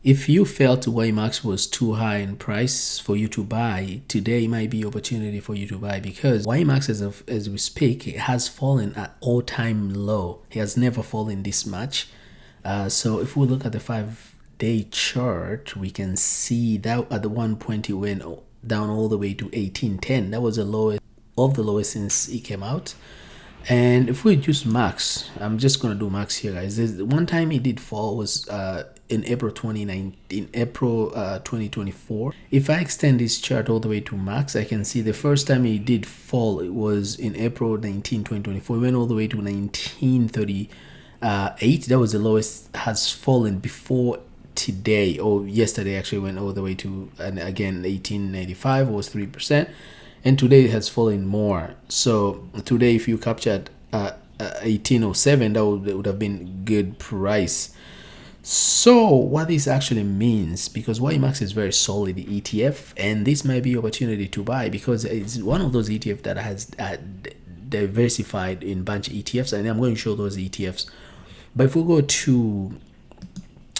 If you felt YMAX was too high in price for you to buy, today might be opportunity for you to buy, because YMAX as we speak, it has fallen at all-time low. It has never fallen this much. So if we look at the 5-day chart, we can see that at the one point it went down all the way to 1810. That was the lowest of the lowest since it came out. And if we use max, I'm just gonna do max here, guys. There's one time it did fall was in April 2024. If I extend this chart all the way to max, I can see the first time it did fall, it was in April 19, 2024. It went all the way to 1938. That was the lowest has fallen before today, or yesterday actually, went all the way to, and again 1895 was 3%, and today it has fallen more. So today if you captured 1807, that would have been good price. So what this actually means, because YMAX is very solid ETF, and this might be opportunity to buy because it's one of those ETF that has diversified in bunch of ETFs, and I'm going to show those ETFs. But if we go to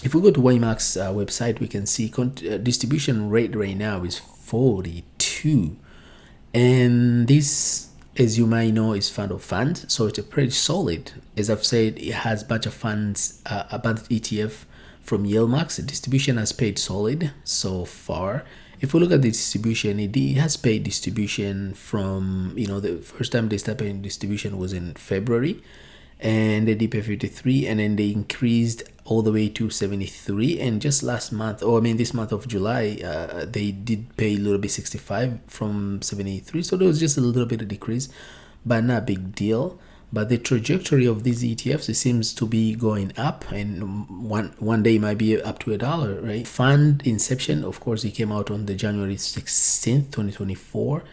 YMAX website, we can see distribution rate right now is 42, and this, as you might know, is fund of funds, so it's a pretty solid. As I've said, it has bunch of funds, a bunch of ETF from YieldMax. The distribution has paid solid so far. If we look at the distribution, it has paid distribution from, the first time they started paying distribution was in February, and they did pay 53, and then they increased all the way to 73, and just last month, this month of July, they did pay a little bit, 65 from 73. So there was just a little bit of decrease, but not a big deal. But the trajectory of these ETFs, it seems to be going up, and one day might be up to $1, right? Fund inception, of course, it came out on the January 16th, 2024.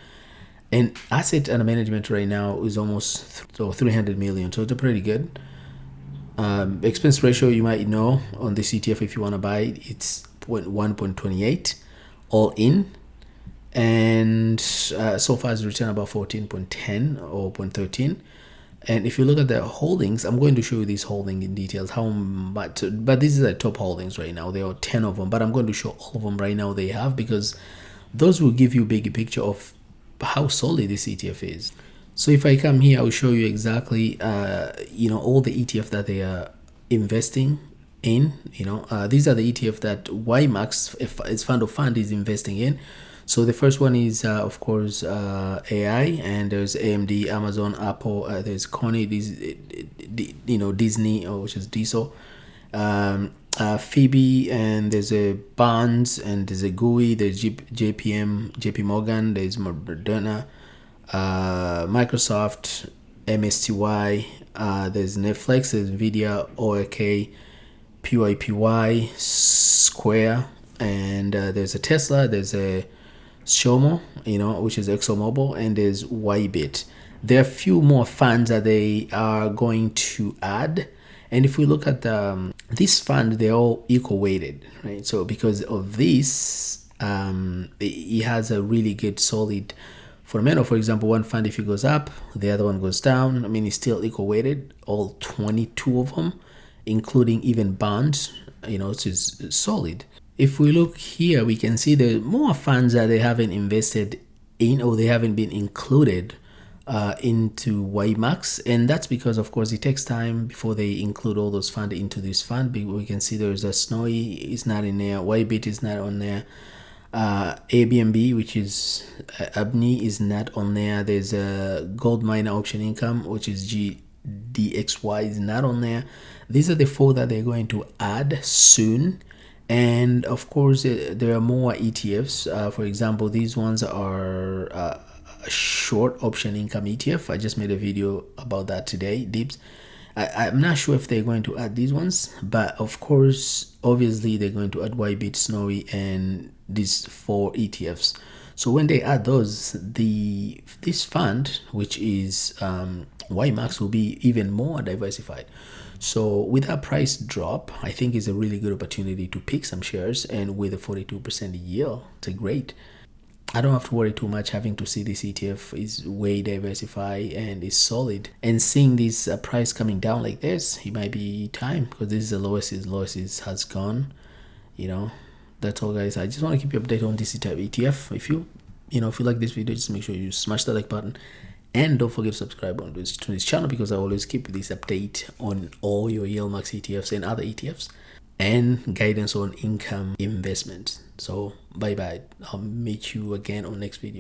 And asset under management right now is almost 300 million, so it's pretty good. Expense ratio, you might know on this ETF, if you want to buy it, it's 1.28 all in, and so far it's returned about 14.10 or 0.13. And if you look at the holdings, I'm going to show you these holdings in details, how much, but this is the top holdings right now. There are 10 of them, but I'm going to show all of them right now they have, because those will give you a big picture of how solid this ETF is. So if I come here, I'll show you exactly, all the ETF that they are investing in. These are the ETF that YMAX, its fund of fund, is investing in. So the first one is, of course, AI, and there's AMD, Amazon, Apple, there's Coney, Disney, which is Diesel, Phoebe, and there's a Bonds, and there's a GUI, there's JP Morgan, there's Moderna, Microsoft, MSTY, there's Netflix, there's Nvidia, ORK, PYPY, Square, and there's a Tesla, there's a Shomo, which is ExxonMobil, and there's Ybit. There are a few more funds that they are going to add. And if we look at this fund, they're all equal weighted, right? So because of this, it has a really good solid fundamental. For example, one fund, if it goes up, the other one goes down. It's still equal weighted, all 22 of them, including even bonds, it is solid. If we look here, we can see the more funds that they haven't invested in, or they haven't been included into YMAX, and that's because, of course, it takes time before they include all those funds into this fund. We can see there's a Snowy is not in there, Ybit is not on there, ABNB, which is Abni, is not on there. There's a gold miner option income, which is GDXY, is not on there. These are the 4 that they're going to add soon. And of course, there are more ETFs. For example, these ones are a short option income ETF. I just made a video about that today, Dips. I'm not sure if they're going to add these ones, but of course, obviously, they're going to add Ybit, Snowy, and these 4 ETFs. So when they add those, this fund, which is YMAX, will be even more diversified. So with that price drop, I think it's a really good opportunity to pick some shares, and with a 42% yield, it's great. I don't have to worry too much having to see this ETF is way diversified and is solid. And seeing this price coming down like this, it might be time, because this is the lowest has gone. That's all, guys. I just want to keep you updated on this type ETF. If you like this video, just make sure you smash the like button, and don't forget to subscribe to this channel, because I always keep this update on all your YieldMax ETFs and other ETFs, and guidance on income investment. So bye bye. I'll meet you again on next video.